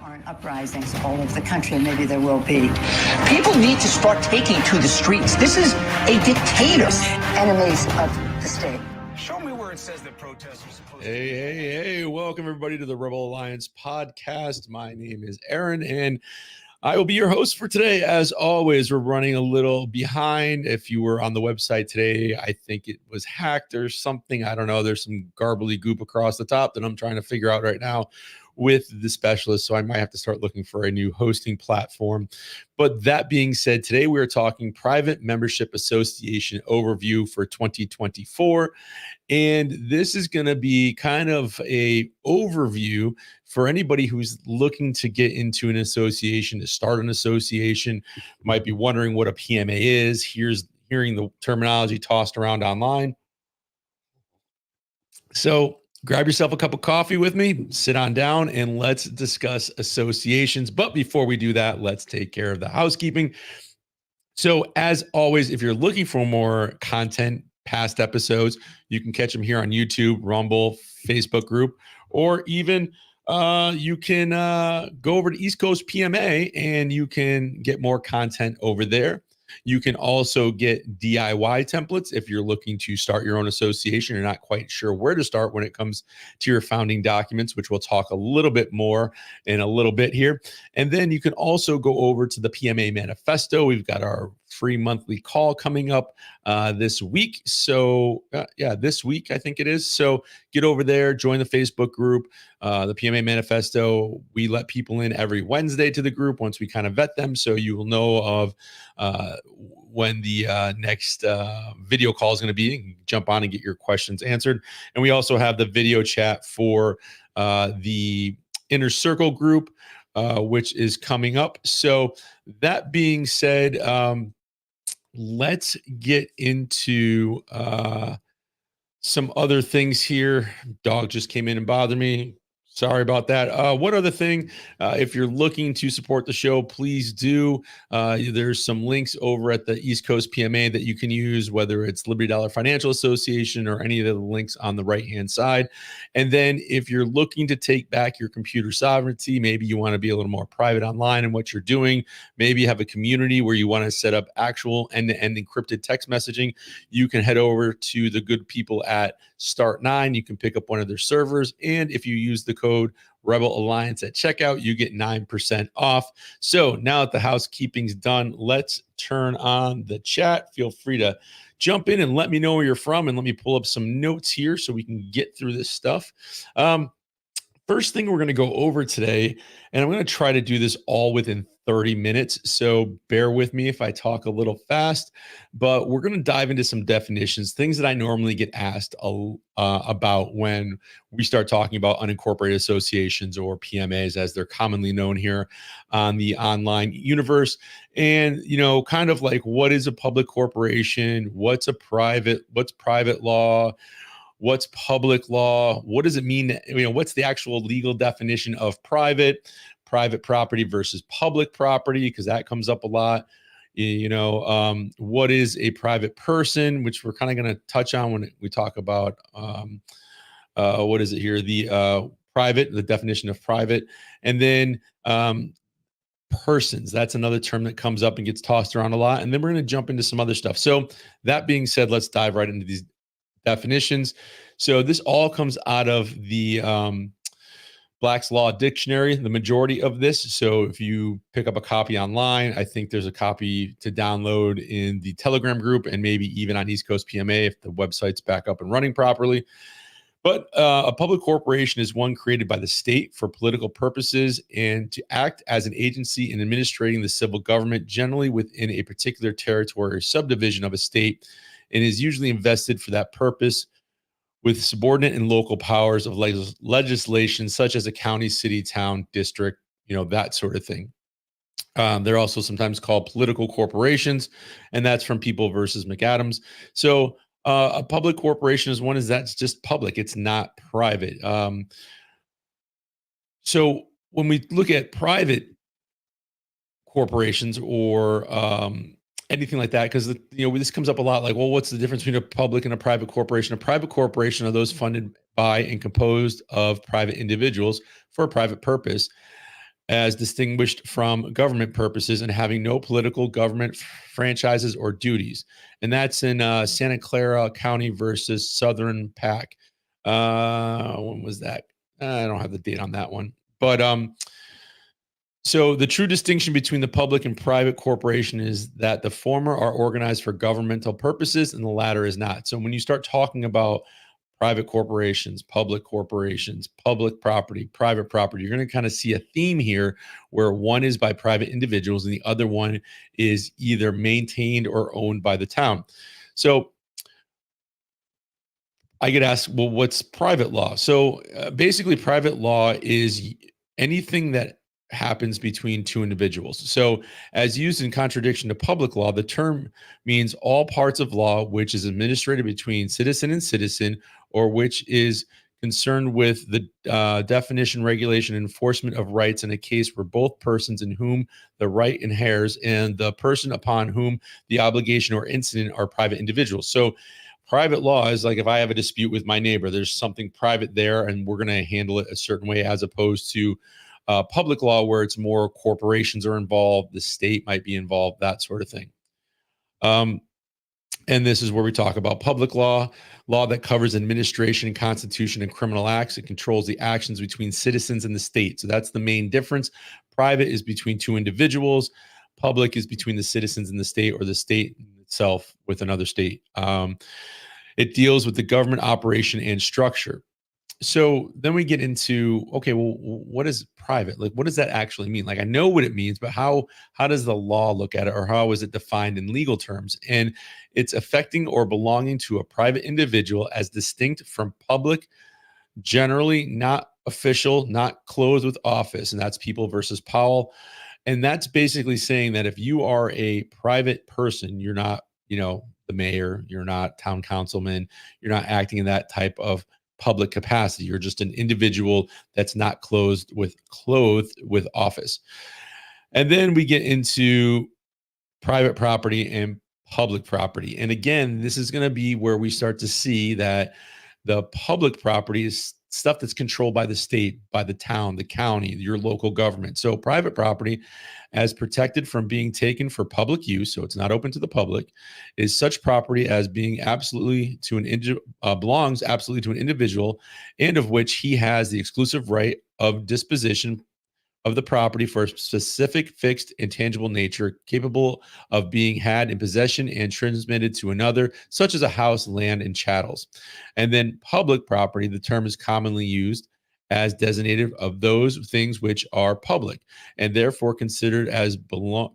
aren't uprisings all over the country, and maybe there will be. People need to start taking to the streets. This is a dictator. Enemies of the state. Show me where it says that protests are supposed to. Hey, welcome everybody to the Rebel Alliance podcast. My name is Aaron, and I will be your host for today. As always, we're running a little behind. If you were on the website today, I think it was hacked or something. I don't know. There's some garbly goop across the top that I'm trying to figure out right now with the specialist. So I might have to start looking for a new hosting platform. But that being said, today we are talking Private Membership Association overview for 2024. And this is going to be kind of a overview for anybody who's looking to get into an association, to start an association, might be wondering what a PMA is. Hearing the terminology tossed around online. So grab yourself a cup of coffee with me, sit on down, and let's discuss associations. But before we do that, let's take care of the housekeeping. So as always, if you're looking for more content, past episodes, you can catch them here on YouTube, Rumble, Facebook group, or even you can go over to East Coast PMA and you can get more content over there. You can also get DIY templates if you're looking to start your own association. You're not quite sure where to start when it comes to your founding documents, which we'll talk a little bit more in a little bit here. And then you can also go over to the PMA manifesto. We've got our free monthly call coming up this week. So this week, I think it is. So get over there, join the Facebook group, the PMA manifesto. We let people in every Wednesday to the group once we kind of vet them. So you will know of when the next video call is going to be. You can jump on and get your questions answered. And we also have the video chat for the Inner Circle group, which is coming up. So that being said, let's get into some other things here. Dog just came in and bothered me. Sorry about that. One other thing, if you're looking to support the show, please do. There's some links over at the East Coast PMA that you can use, whether it's Liberty Dollar Financial Association or any of the links on the right-hand side. And then if you're looking to take back your computer sovereignty, maybe you want to be a little more private online in what you're doing. Maybe you have a community where you want to set up actual end-to-end encrypted text messaging. You can head over to the good people at Start9. You can pick up one of their servers. And if you use the code Rebel Alliance at checkout, you get 9% off. So now that the housekeeping's done, let's turn on the chat. Feel free to jump in and let me know where you're from, and let me pull up some notes here so we can get through this stuff. First thing we're going to go over today, and I'm going to try to do this all within 30 minutes. So bear with me if I talk a little fast, but we're going to dive into some definitions, things that I normally get asked about when we start talking about unincorporated associations, or PMAs as they're commonly known here on the online universe. And, kind of like, what is a public corporation? What's private law? What's public law? What does it mean? What's the actual legal definition of private property versus public property? Because that comes up a lot. What is a private person, which we're kind of going to touch on when we talk about what is it here? The definition of private, and then persons. That's another term that comes up and gets tossed around a lot. And then we're going to jump into some other stuff. So that being said, let's dive right into these definitions. So this all comes out of the Black's Law Dictionary, the majority of this. So if you pick up a copy online, I think there's a copy to download in the Telegram group, and maybe even on East Coast PMA if the website's back up and running properly. But a public corporation is one created by the state for political purposes and to act as an agency in administrating the civil government, generally within a particular territory or subdivision of a state, and is usually invested for that purpose with subordinate and local powers of legislation, such as a county, city, town, district, that sort of thing. They're also sometimes called political corporations, and that's from People versus McAdams. So a public corporation is one that's just public. It's not private. So when we look at private corporations or anything like that, because this comes up a lot, like, well, what's the difference between a public and a private corporation? A private corporation are those funded by and composed of private individuals for a private purpose. as distinguished from government purposes and having no political government franchises or duties. And that's in Santa Clara County versus Southern PAC. When was that? I don't have the date on that one. But so the true distinction between the public and private corporation is that the former are organized for governmental purposes and the latter is not. So when you start talking about private corporations, public corporations, public property, private property, you're going to kind of see a theme here where one is by private individuals and the other one is either maintained or owned by the town. So I get asked, well, what's private law? So basically, private law is anything that happens between two individuals. So, as used in contradiction to public law, the term means all parts of law which is administered between citizen and citizen, or which is concerned with the definition, regulation, and enforcement of rights in a case where both persons in whom the right inheres and the person upon whom the obligation or incident are private individuals. So, private law is like if I have a dispute with my neighbor, there's something private there, and we're going to handle it a certain way, as opposed to public law, where it's more corporations are involved, the state might be involved, that sort of thing. And this is where we talk about public law, law that covers administration, constitution, and criminal acts. It controls the actions between citizens and the state. So that's the main difference. Private is between two individuals. Public is between the citizens and the state, or the state itself with another state. It deals with the government operation and structure. So then we get into, okay, well, what is private? Like, what does that actually mean? Like, I know what it means, but how does the law look at it, or how is it defined in legal terms? And it's affecting or belonging to a private individual as distinct from public, generally not official, not clothed with office. And that's People versus Powell. And that's basically saying that if you are a private person, you're not, the mayor, you're not town councilman, you're not acting in that type of public capacity. You're just an individual that's not clothed with office. And then we get into private property and public property. And again, this is going to be where we start to see that the public property is stuff that's controlled by the state, by the town, the county, your local government. So private property, as protected from being taken for public use, so it's not open to the public, is such property as being absolutely belongs absolutely to an individual, and of which he has the exclusive right of disposition of the property for a specific fixed and tangible nature, capable of being had in possession and transmitted to another, such as a house, land, and chattels. And then public property, the term is commonly used as designative of those things which are public and therefore considered as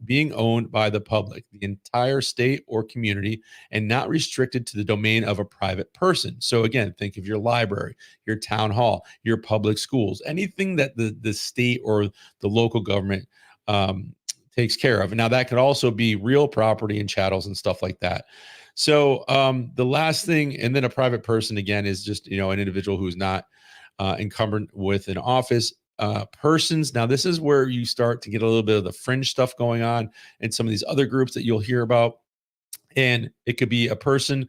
being owned by the public, the entire state or community, and not restricted to the domain of a private person. So again, think of your library, your town hall, your public schools, anything that the state or the local government takes care of. And now that could also be real property and chattels and stuff like that. So the last thing, and then a private person again is just an individual who's not encumbered with an office. Persons. Now, this is where you start to get a little bit of the fringe stuff going on and some of these other groups that you'll hear about. And it could be a person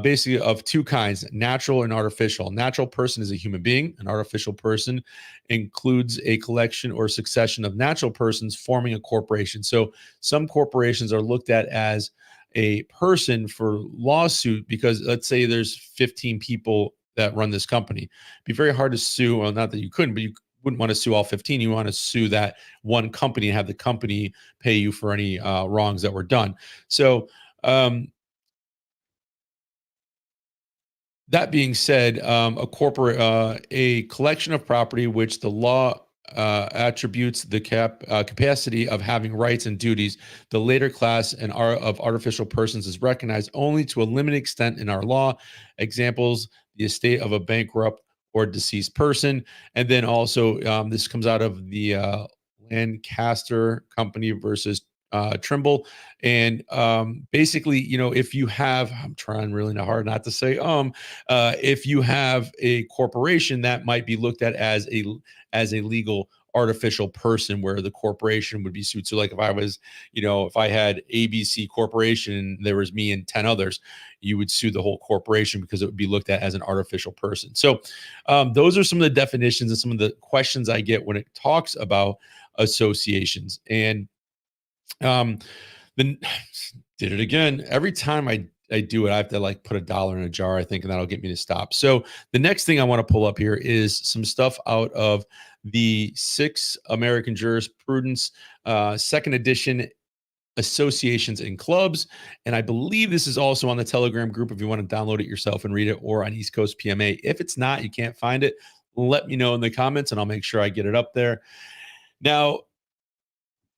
basically of two kinds, natural and artificial. Natural person is a human being. An artificial person includes a collection or succession of natural persons forming a corporation. So some corporations are looked at as a person for lawsuit because let's say there's 15 people that run this company. It'd be very hard to sue. Well, not that you couldn't, but you wouldn't want to sue all 15. You want to sue that one company and have the company pay you for any wrongs that were done. So that being said, a collection of property which the law attributes the capacity of having rights and duties, the later class of artificial persons is recognized only to a limited extent in our law. Examples: the estate of a bankrupt or deceased person. And then also this comes out of the Lancaster Company versus Trimble. And basically, if you have, I'm trying really hard not to say, if you have a corporation, that might be looked at as a legal artificial person where the corporation would be sued. So like if I was, if I had ABC Corporation and there was me and 10 others, you would sue the whole corporation because it would be looked at as an artificial person. So those are some of the definitions and some of the questions I get when it talks about associations. And then did it again. Every time I do it, I have to like put $1 in a jar, I think, and that'll get me to stop. So the next thing I want to pull up here is some stuff out of the 6 American Jurisprudence, second edition, associations and clubs. And I believe this is also on the Telegram group if you want to download it yourself and read it, or on East Coast PMA. If it's not, you can't find it, let me know in the comments and I'll make sure I get it up there. Now,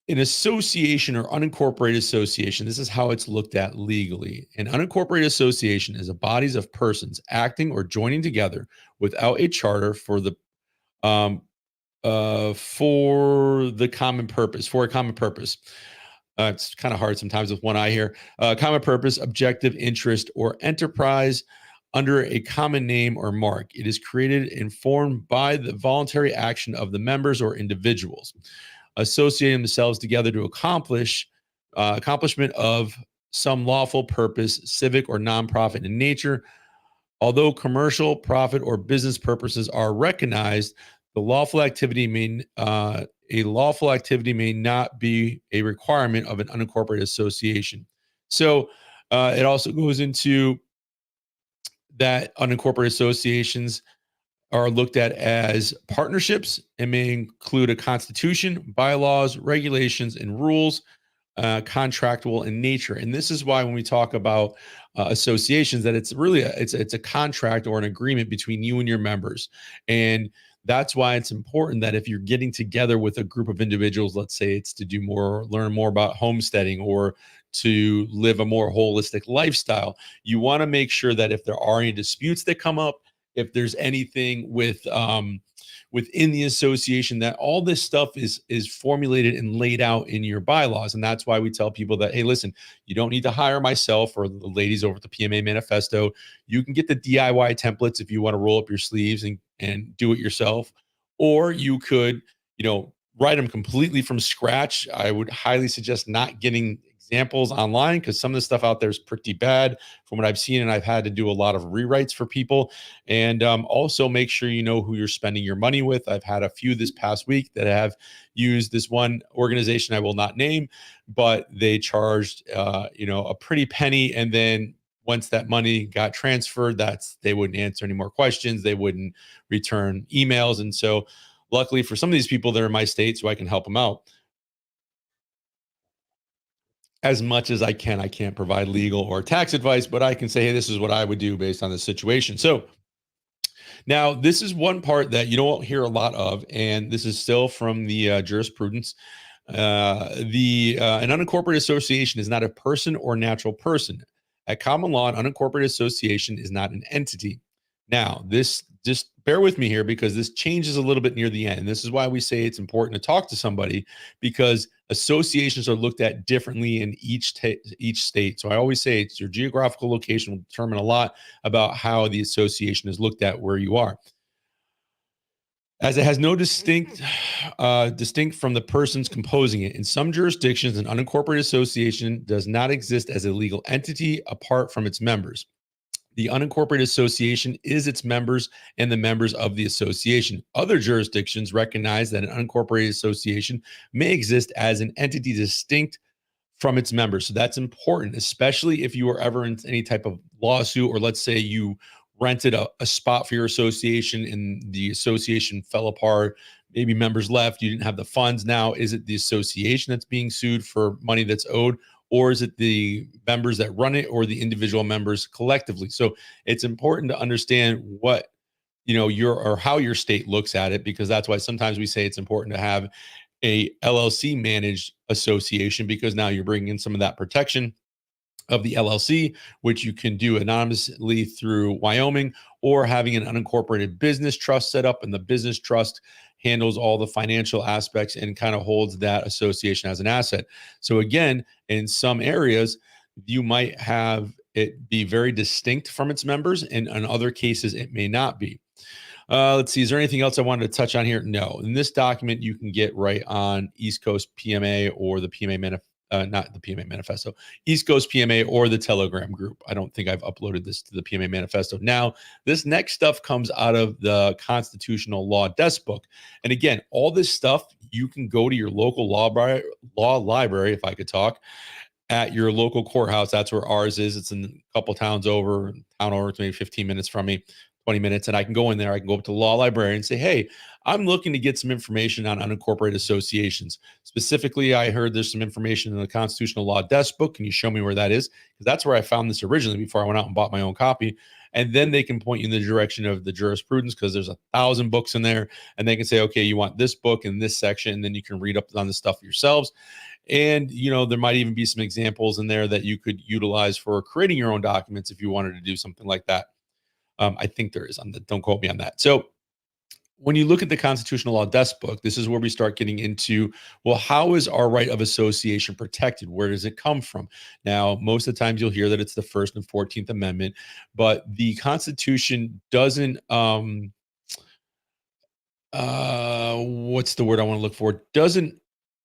an association or unincorporated association, this is how it's looked at legally. An unincorporated association is a bodies of persons acting or joining together without a charter for the common purpose, for a common purpose. It's kind of hard sometimes with one eye here. Common purpose, objective, interest, or enterprise under a common name or mark. It is created and formed by the voluntary action of the members or individuals, associating themselves together to accomplishment of some lawful purpose, civic or nonprofit in nature. Although commercial, profit, or business purposes are recognized, a lawful activity may not be a requirement of an unincorporated association. So it also goes into that unincorporated associations are looked at as partnerships and may include a constitution, bylaws, regulations, and rules, contractual in nature. And this is why when we talk about associations, that it's really it's a contract or an agreement between you and your members. And that's why it's important that if you're getting together with a group of individuals, let's say it's to learn more about homesteading or to live a more holistic lifestyle, you want to make sure that if there are any disputes that come up, if there's anything within the association, that all this stuff is formulated and laid out in your bylaws. And that's why we tell people that, hey, listen, you don't need to hire myself or the ladies over at the PMA Manifesto. You can get the DIY templates if you want to roll up your sleeves and do it yourself, or you could, write them completely from scratch. I would highly suggest not getting examples online because some of the stuff out there is pretty bad from what I've seen, and I've had to do a lot of rewrites for people. And also make sure you know who you're spending your money with. I've had a few this past week that have used this one organization I will not name, but they charged a pretty penny, and then once that money got transferred, they wouldn't answer any more questions, they wouldn't return emails. And so luckily for some of these people, they're in my state, so I can help them out as much as I can. I can't provide legal or tax advice, but I can say, hey, this is what I would do based on the situation. So now this is one part that you don't hear a lot of, and this is still from the jurisprudence. An unincorporated association is not a person or natural person. At common law, an unincorporated association is not an entity. Now, this just bear with me here because this changes a little bit near the end. And this is why we say it's important to talk to somebody, because associations are looked at differently in each state. So I always say it's your geographical location will determine a lot about how the association is looked at where you are, as it has no distinct from the persons composing it. In some jurisdictions, an unincorporated association does not exist as a legal entity apart from its members. The unincorporated association is its members and the members of the association. Other jurisdictions recognize that an unincorporated association may exist as an entity distinct from its members. So that's important, especially if you are ever in any type of lawsuit, or let's say you rented a spot for your association and the association fell apart, maybe members left, you didn't have the funds. Now, is it the association that's being sued for money that's owed, or is it the members that run it, or the individual members collectively? So it's important to understand what, how your state looks at it, because that's why sometimes we say it's important to have a LLC managed association, because now you're bringing in some of that protection of the LLC, which you can do anonymously through Wyoming, or having an unincorporated business trust set up, and the business trust handles all the financial aspects and kind of holds that association as an asset. So again, in some areas, you might have it be very distinct from its members, and in other cases, it may not be. Let's see. Is there anything else I wanted to touch on here? No. In this document, you can get right on East Coast PMA or the PMA not the PMA manifesto, East Coast PMA or the Telegram group. I don't think I've uploaded this to the PMA manifesto. Now, this next stuff comes out of the Constitutional Law Desk book. And again, all this stuff, you can go to your local law library, if I could talk, at your local courthouse. That's where ours is. It's in a couple towns over, it's maybe 15 minutes from me, 20 minutes. And I can go in there, I can go up to the law library and say, hey, I'm looking to get some information on unincorporated associations. Specifically, I heard there's some information in the Constitutional Law Desk book. Can you show me where that is? Because that's where I found this originally before I went out and bought my own copy. And then they can point you in the direction of the jurisprudence, because there's 1,000 books in there. And they can say, okay, you want this book in this section. And then you can read up on the stuff yourselves. And, there might even be some examples in there that you could utilize for creating your own documents if you wanted to do something like that. I think there is. Don't quote me on that. So when you look at the Constitutional Law Desk book, this is where we start getting into, well, how is our right of association protected? Where does it come from? Now, most of the times you'll hear that it's the First and 14th Amendment, but the Constitution doesn't, what's the word I want to look for? Doesn't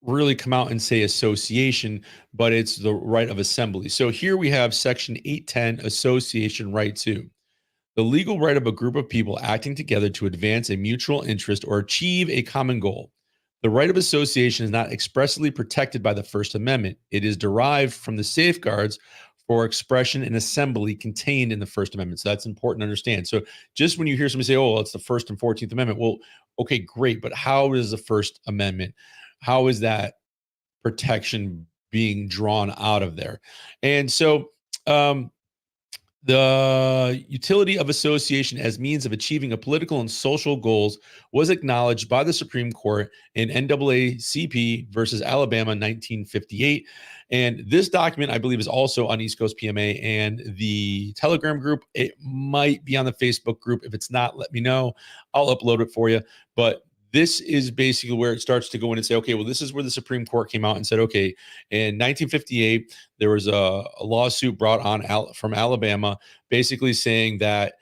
really come out and say association, but it's the right of assembly. So here we have Section 810, Association Right to. The legal right of a group of people acting together to advance a mutual interest or achieve a common goal. The right of association is not expressly protected by the First Amendment. It is derived from the safeguards for expression and assembly contained in the First Amendment. So that's important to understand. So just when you hear somebody say, oh, well, it's the First and 14th Amendment, well, okay, great. But how is the First Amendment? How is that protection being drawn out of there? And so, the utility of association as means of achieving a political and social goals was acknowledged by the Supreme Court in NAACP versus Alabama 1958. And this document, I believe, is also on East Coast PMA and the Telegram group. It might be on the Facebook group. If it's not, let me know. I'll upload it for you. But this is basically where it starts to go in and say, okay, well, this is where the Supreme Court came out and said, okay, in 1958, there was a lawsuit brought on from Alabama, basically saying that,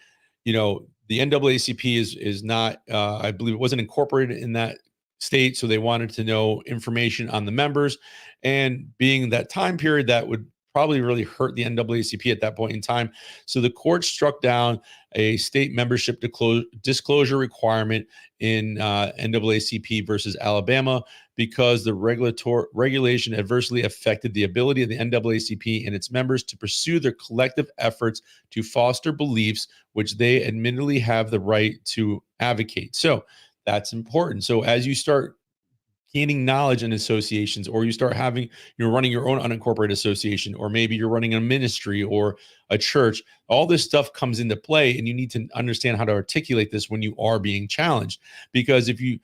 the NAACP is not, I believe it wasn't incorporated in that state. So they wanted to know information on the members, and being that time period, that would probably really hurt the NAACP at that point in time. So the court struck down a state membership disclosure requirement in NAACP versus Alabama, because the regulation adversely affected the ability of the NAACP and its members to pursue their collective efforts to foster beliefs which they admittedly have the right to advocate. So that's important. So as you start gaining knowledge in associations, or you start having, you're running your own unincorporated association, or maybe you're running a ministry or a church, all this stuff comes into play, and you need to understand how to articulate this when you are being challenged. Because if you,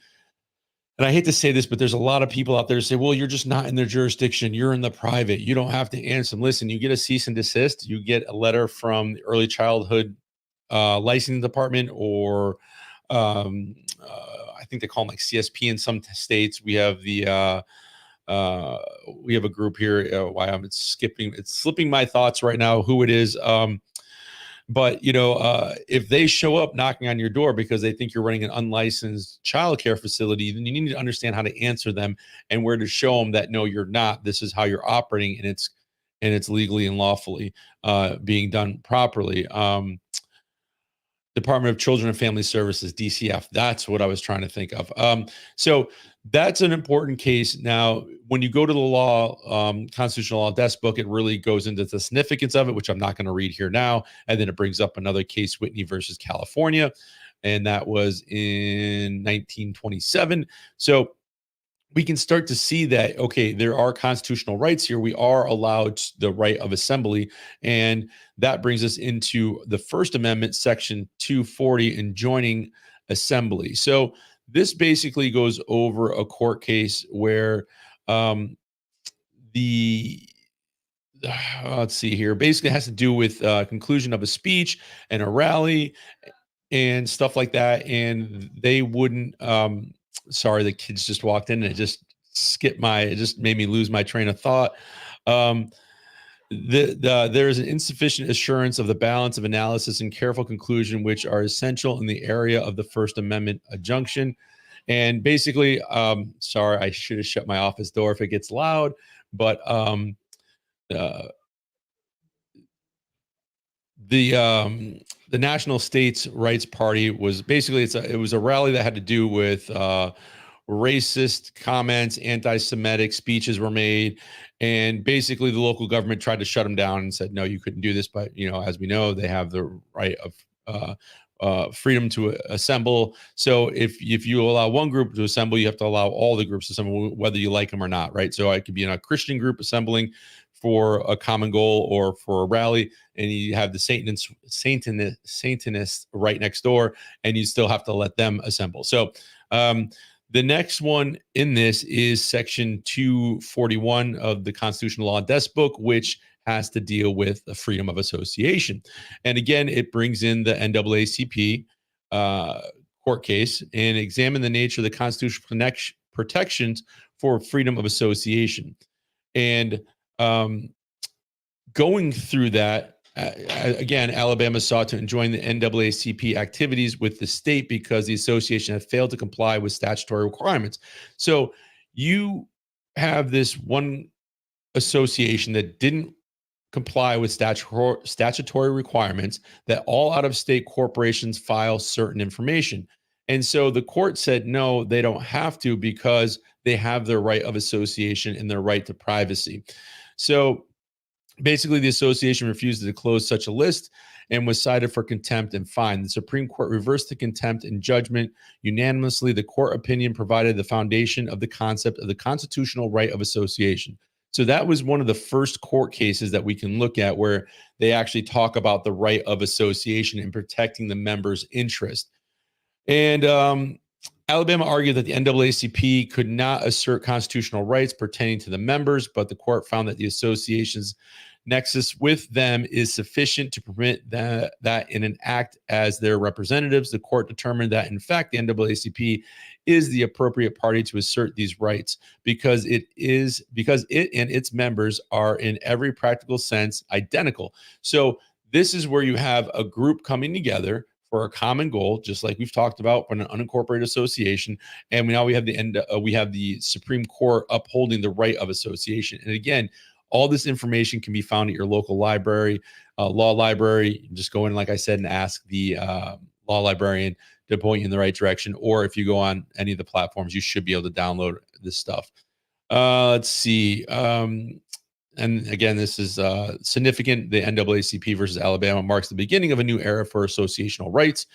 and I hate to say this, but there's a lot of people out there who say, well, you're just not in their jurisdiction, you're in the private, you don't have to answer them. Listen, you get a cease and desist, you get a letter from the early childhood licensing department, or I think they call them like CSP in some states. We have the we have a group here. Why it's slipping my thoughts right now who it is. But if they show up knocking on your door because they think you're running an unlicensed childcare facility, then you need to understand how to answer them and where to show them that no, you're not. This is how you're operating, and it's legally and lawfully being done properly. Department of Children and Family Services, DCF. That's what I was trying to think of. So that's an important case. Now, when you go to the law, Constitutional Law Desk book, it really goes into the significance of it, which I'm not going to read here now. And then it brings up another case, Whitney versus California. And that was in 1927. So we can start to see that, okay, there are constitutional rights here. We are allowed the right of assembly. And that brings us into the First Amendment, Section 240, and joining assembly. So this basically goes over a court case where let's see here, basically has to do with conclusion of a speech and a rally and stuff like that. And they wouldn't, sorry, the kids just walked in and it just made me lose my train of thought. there is an insufficient assurance of the balance of analysis and careful conclusion, which are essential in the area of the First Amendment adjunction. And basically, sorry, I should have shut my office door if it gets loud, but uh, the National States Rights Party was basically it was a rally that had to do with racist comments, anti-Semitic speeches were made, and basically the local government tried to shut them down and said, no, you couldn't do this. But as we know, they have the right of freedom to assemble. So if you allow one group to assemble, you have to allow all the groups to assemble, whether you like them or not, right? So I could be in a Christian group assembling for a common goal or for a rally, and you have the Satanists right next door, and you still have to let them assemble. So the next one in this is Section 241 of the Constitutional Law and Desk Book, which has to deal with the freedom of association. And again, it brings in the NAACP court case and examine the nature of the constitutional protections for freedom of association. And going through that, again, Alabama sought to enjoin the NAACP activities with the state because the association had failed to comply with statutory requirements. So you have this one association that didn't comply with statutory requirements, that all out-of-state corporations file certain information. And so the court said, no, they don't have to, because they have their right of association and their right to privacy. So basically, the association refused to close such a list and was cited for contempt and fined. The Supreme Court reversed the contempt in judgment unanimously. The court opinion provided the foundation of the concept of the constitutional right of association. So that was one of the first court cases that we can look at where they actually talk about the right of association and protecting the members' interest. And Alabama argued that the NAACP could not assert constitutional rights pertaining to the members, but the court found that the association's nexus with them is sufficient to permit that in an act as their representatives. The court determined that, in fact, the NAACP is the appropriate party to assert these rights because it and its members are in every practical sense identical. So this is where you have a group coming together for a common goal, just like we've talked about for an unincorporated association. And now we have the Supreme Court upholding the right of association. And again, all this information can be found at your local library, law library. You can just go in, like I said, and ask the law librarian to point you in the right direction. Or if you go on any of the platforms, you should be able to download this stuff. Let's see. And again, this is significant. The NAACP versus Alabama marks the beginning of a new era for associational rights.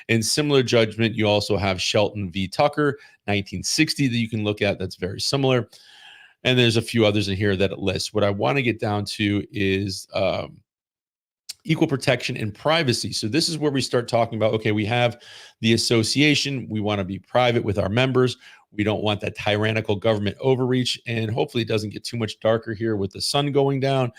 In similar judgment, you also have Shelton v. Tucker, 1960, that you can look at. That's very similar. And there's a few others in here that it lists. What I want to get down to is equal protection and privacy. So this is where we start talking about, okay, we have the association. We want to be private with our members. We don't want that tyrannical government overreach. And hopefully it doesn't get too much darker here with the sun going down.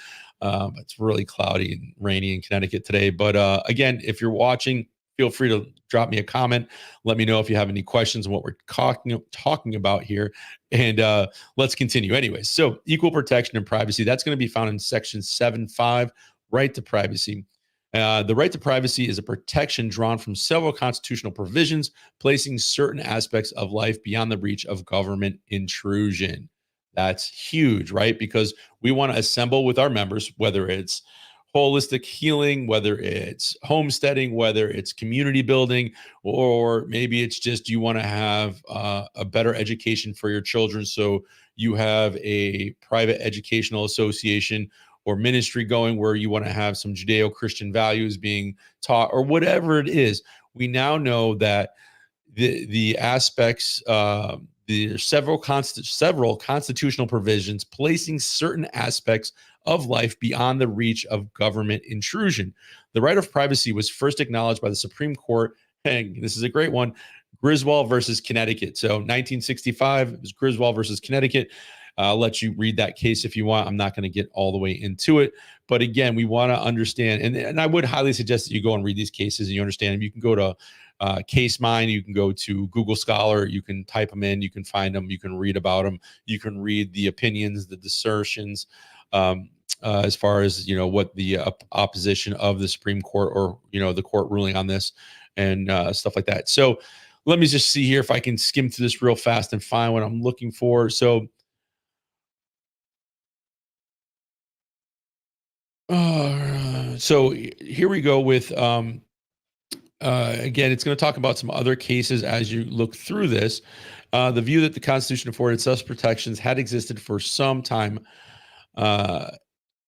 It's really cloudy and rainy in Connecticut today. But again, if you're watching, feel free to drop me a comment. Let me know if you have any questions on what we're talking about here. And let's continue. Anyways, so equal protection and privacy, that's going to be found in Section 7.5, right to privacy. The right to privacy is a protection drawn from several constitutional provisions, placing certain aspects of life beyond the reach of government intrusion. That's huge, right? Because we want to assemble with our members, whether it's holistic healing, whether it's homesteading, whether it's community building, or maybe it's just you want to have a better education for your children. So you have a private educational association or ministry going where you want to have some Judeo-Christian values being taught, or whatever it is. We now know that the aspects, the several constitutional provisions placing certain aspects of life beyond the reach of government intrusion. The right of privacy was first acknowledged by the Supreme Court, and this is a great one, Griswold versus Connecticut. So 1965, it was Griswold versus Connecticut. I'll let you read that case if you want. I'm not going to get all the way into it. But again, we want to understand, and I would highly suggest that you go and read these cases and you understand them. You can go to CaseMine, you can go to Google Scholar, you can type them in, you can find them, you can read about them, you can read the opinions, the assertions. as far as what the opposition of the Supreme Court or the court ruling on this and stuff like that. So let me just see here if I can skim through this real fast and find what I'm looking for. So here we go with again, it's going to talk about some other cases as you look through this. The view that the Constitution afforded such protections had existed for some time.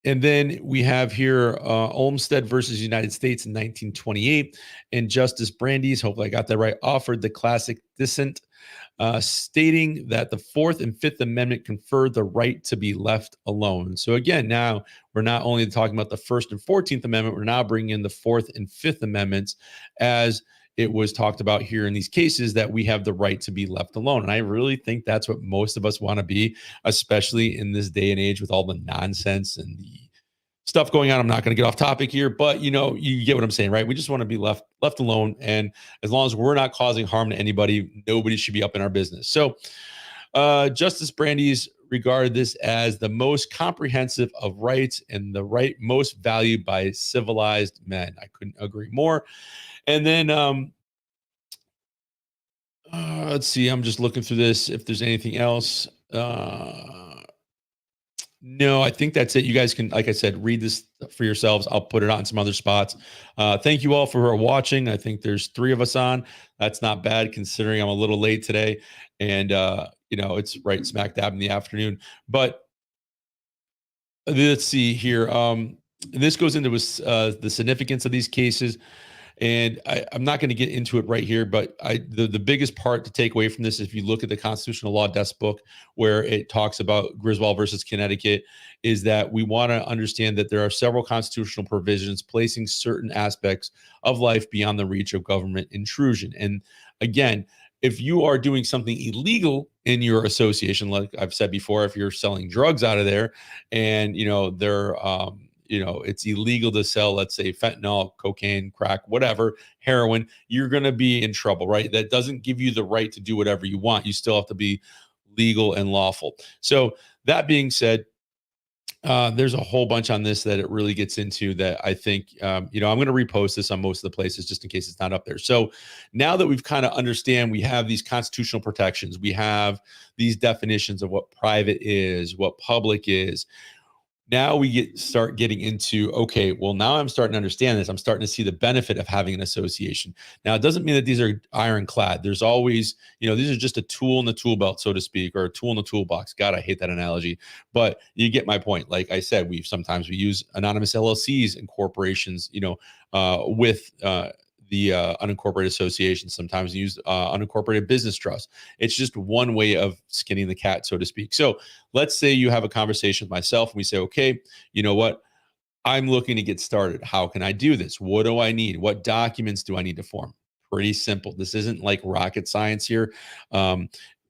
And then we have here Olmstead versus United States in 1928, and Justice Brandeis, hopefully I got that right, offered the classic dissent, stating that the Fourth and Fifth Amendment conferred the right to be left alone. So again, now we're not only talking about the First and 14th Amendment, we're now bringing in the Fourth and Fifth Amendments as it was talked about here in these cases, that we have the right to be left alone. And I really think that's what most of us want to be, especially in this day and age with all the nonsense and the stuff going on. I'm not going to get off topic here, but you get what I'm saying, right? We just want to be left alone. And as long as we're not causing harm to anybody, nobody should be up in our business. So Justice Brandeis regarded this as the most comprehensive of rights and the right most valued by civilized men. I couldn't agree more. And then let's see, I'm just looking through this if there's anything else. No, I think that's it. You guys can, like I said, read this for yourselves. I'll put it on some other spots. Thank you all for watching. I think there's 3 of us on. That's not bad considering I'm a little late today. And, it's right smack dab in the afternoon. But let's see here. This goes into the significance of these cases. And I'm not going to get into it right here, but the biggest part to take away from this, if you look at the Constitutional Law Desk book, where it talks about Griswold versus Connecticut, is that we want to understand that there are several constitutional provisions placing certain aspects of life beyond the reach of government intrusion. And again, if you are doing something illegal in your association, like I've said before, if you're selling drugs out of there and, they're, it's illegal to sell, let's say, fentanyl, cocaine, crack, whatever, heroin, you're going to be in trouble, right? That doesn't give you the right to do whatever you want. You still have to be legal and lawful. So that being said, there's a whole bunch on this that it really gets into that I think, I'm going to repost this on most of the places just in case it's not up there. So now that we've kind of understand, we have these constitutional protections, we have these definitions of what private is, what public is. Now we start getting into, okay, well, now I'm starting to understand this. I'm starting to see the benefit of having an association. Now, it doesn't mean that these are ironclad. There's always, these are just a tool in the tool belt, so to speak, or a tool in the toolbox. God, I hate that analogy, but you get my point. Like I said, we use anonymous LLCs and corporations, with the unincorporated association. Sometimes use unincorporated business trust. It's just one way of skinning the cat, so to speak. So let's say you have a conversation with myself and we say, okay, you know what? I'm looking to get started. How can I do this? What do I need? What documents do I need to form? Pretty simple. This isn't like rocket science here.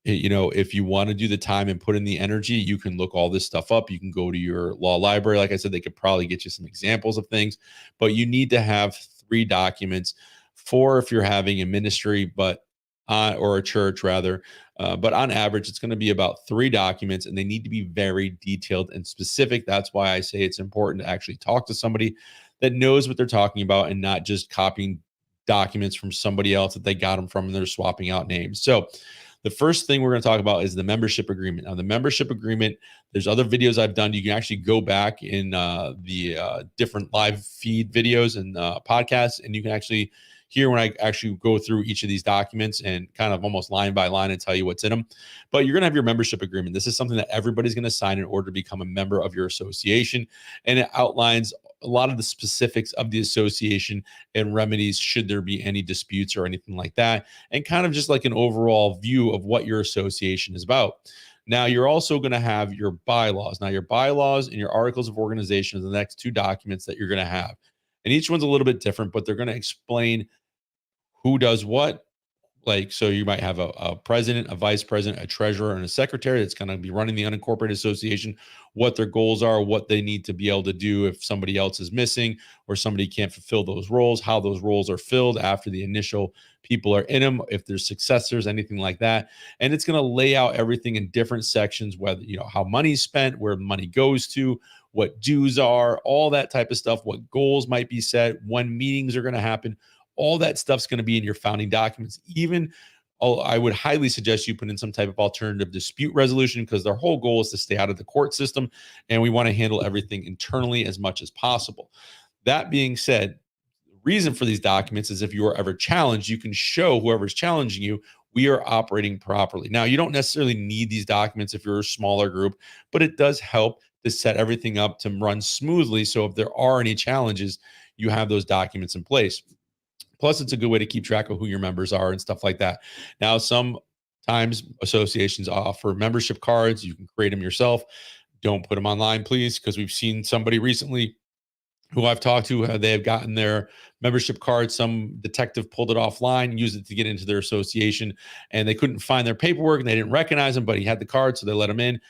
If you want to do the time and put in the energy, you can look all this stuff up. You can go to your law library. Like I said, they could probably get you some examples of things, but you need to have 3 documents, 4 if you're having a ministry, or a church rather. But on average, it's going to be about 3 documents, and they need to be very detailed and specific. That's why I say it's important to actually talk to somebody that knows what they're talking about and not just copying documents from somebody else that they got them from and they're swapping out names. So the first thing we're going to talk about is the membership agreement. Now, the membership agreement, there's other videos I've done. You can actually go back in the different live feed videos and podcasts, and you can actually hear when I actually go through each of these documents and kind of almost line by line and tell you what's in them. But you're going to have your membership agreement. This is something that everybody's going to sign in order to become a member of your association. And it outlines a lot of the specifics of the association and remedies should there be any disputes or anything like that, and kind of just like an overall view of what your association is about. Now, you're also going to have your bylaws. Now, your bylaws and your articles of organization are the next 2 documents that you're going to have. And each one's a little bit different, but they're going to explain who does what, Like, so you might have a president, a vice president, a treasurer, and a secretary that's going to be running the unincorporated association, what their goals are, what they need to be able to do if somebody else is missing or somebody can't fulfill those roles, how those roles are filled after the initial people are in them, if there's successors, anything like that. And it's going to lay out everything in different sections, whether, how money's spent, where money goes to, what dues are, all that type of stuff, what goals might be set, when meetings are going to happen. All that stuff's going to be in your founding documents. Even, I would highly suggest you put in some type of alternative dispute resolution, because their whole goal is to stay out of the court system, and we want to handle everything internally as much as possible. That being said, the reason for these documents is if you are ever challenged, you can show whoever's challenging you, we are operating properly. Now, you don't necessarily need these documents if you're a smaller group, but it does help to set everything up to run smoothly. So if there are any challenges, you have those documents in place. Plus, it's a good way to keep track of who your members are and stuff like that. Now, sometimes associations offer membership cards. You can create them yourself. Don't put them online, please, because we've seen somebody recently who I've talked to, they have gotten their membership card. Some detective pulled it offline, used it to get into their association, and they couldn't find their paperwork and they didn't recognize him, but he had the card, so they let him in.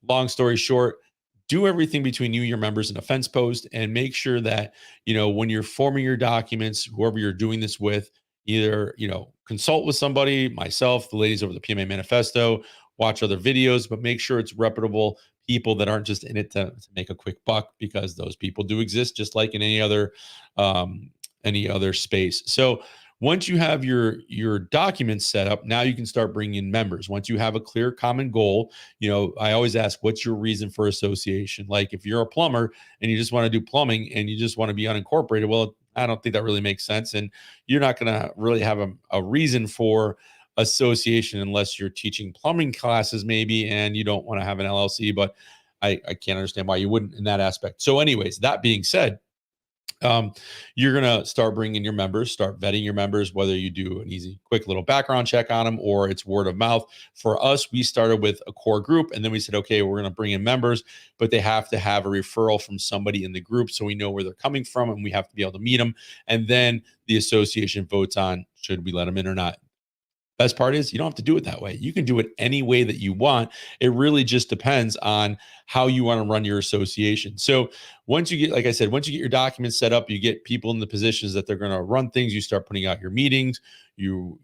Long story short, do everything between you, your members, and a fence post, and make sure that, when you're forming your documents, whoever you're doing this with, either, consult with somebody, myself, the ladies over the PMA manifesto, watch other videos, but make sure it's reputable people that aren't just in it to make a quick buck, because those people do exist just like in any other space. So once you have your documents set up, now you can start bringing in members. Once you have a clear common goal, I always ask, what's your reason for association? Like, if you're a plumber and you just want to do plumbing and you just want to be unincorporated, well, I don't think that really makes sense. And you're not going to really have a reason for association unless you're teaching plumbing classes maybe, and you don't want to have an LLC, but I can't understand why you wouldn't in that aspect. So anyways, that being said, you're going to start bringing your members, start vetting your members, whether you do an easy, quick little background check on them or it's word of mouth. For us, we started with a core group, and then we said, okay, we're going to bring in members, but they have to have a referral from somebody in the group so we know where they're coming from, and we have to be able to meet them. And then the association votes on, should we let them in or not? Best part is you don't have to do it that way. You can do it any way that you want. It really just depends on how you want to run your association. So once you get, like I said, once you get your documents set up, you get people in the positions that they're going to run things. You start putting out your meetings. You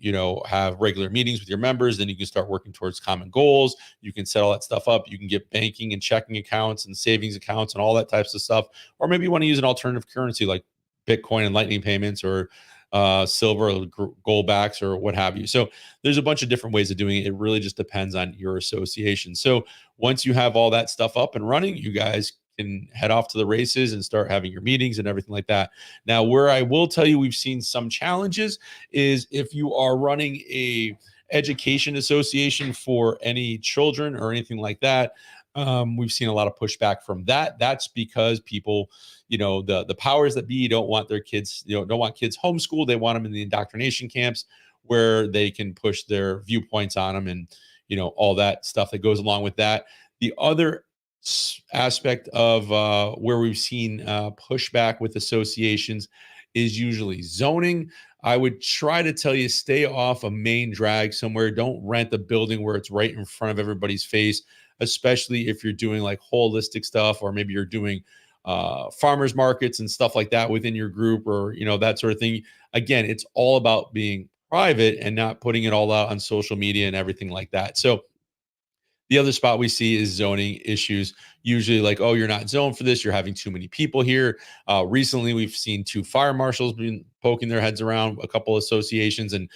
have regular meetings with your members. Then you can start working towards common goals. You can set all that stuff up. You can get banking and checking accounts and savings accounts and all that types of stuff. Or maybe you want to use an alternative currency like Bitcoin and Lightning payments, or silver or gold backs, or what have you. So there's a bunch of different ways of doing it. It really just depends on your association. So once you have all that stuff up and running, you guys can head off to the races and start having your meetings and everything like that. Now, where I will tell you we've seen some challenges is if you are running a education association for any children or anything like that. We've seen a lot of pushback from that. That's because people, the powers that be don't want their kids, don't want kids homeschooled. They want them in the indoctrination camps where they can push their viewpoints on them, and, all that stuff that goes along with that. The other aspect of where we've seen pushback with associations is usually zoning. I would try to tell you, stay off a main drag somewhere. Don't rent a building where it's right in front of everybody's face, especially if you're doing like holistic stuff, or maybe you're doing farmers markets and stuff like that within your group, or, that sort of thing. Again, it's all about being private and not putting it all out on social media and everything like that. So the other spot we see is zoning issues, usually like, oh, you're not zoned for this. You're having too many people here. Recently, we've seen 2 fire marshals been poking their heads around a couple associations. And,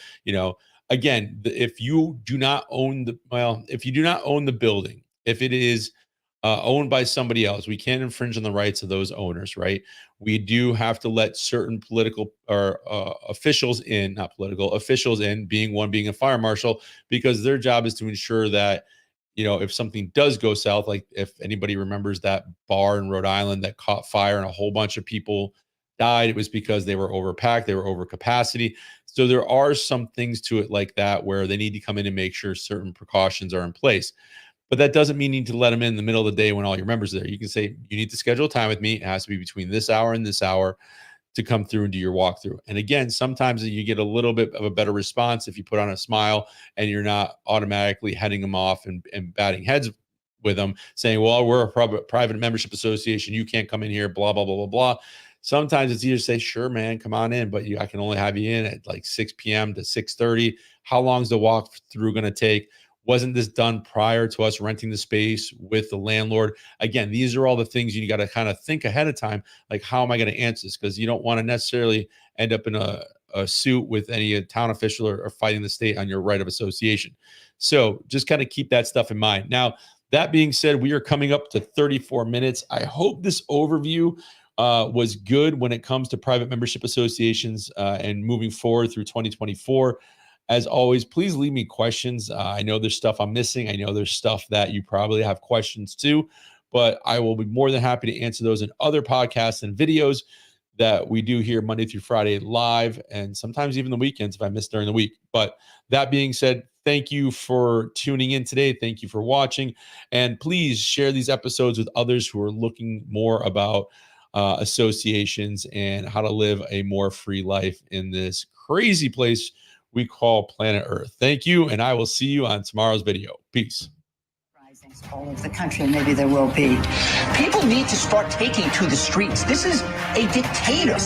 again, if you do not own the building, if it is owned by somebody else, we can't infringe on the rights of those owners, right? We do have to let certain political or officials in, not political officials in, being a fire marshal, because their job is to ensure that, if something does go south, like if anybody remembers that bar in Rhode Island that caught fire and a whole bunch of people died, it was because they were overpacked, they were over capacity. So there are some things to it like that where they need to come in and make sure certain precautions are in place. But that doesn't mean you need to let them in the middle of the day when all your members are there. You can say, you need to schedule time with me. It has to be between this hour and this hour. to come through and do your walkthrough. And again, sometimes you get a little bit of a better response if you put on a smile and you're not automatically heading them off and batting heads with them, saying, well, we're a private membership association, you can't come in here, blah, blah, blah, blah, blah. Sometimes it's easier to say, sure, man, come on in, but I can only have you in at like 6 p.m. to 6:30. How long is the walkthrough going to take? Wasn't this done prior to us renting the space with the landlord? Again, these are all the things you got to kind of think ahead of time. Like, how am I going to answer this? Because you don't want to necessarily end up in a suit with any town official or fighting the state on your right of association. So just kind of keep that stuff in mind. Now, that being said, we are coming up to 34 minutes. I hope this overview was good when it comes to private membership associations and moving forward through 2024. As always, please leave me questions. I know there's stuff I'm missing. I know there's stuff that you probably have questions too, but I will be more than happy to answer those in other podcasts and videos that we do here Monday through Friday live, and sometimes even the weekends if I miss during the week. But that being said, thank you for tuning in today. Thank you for watching. And please share these episodes with others who are looking more about associations and how to live a more free life in this crazy place we call planet Earth. Thank you, and I will see you on tomorrow's video. Peace. Risings all over the country, maybe there will be. People need to start taking to the streets. This is a dictator.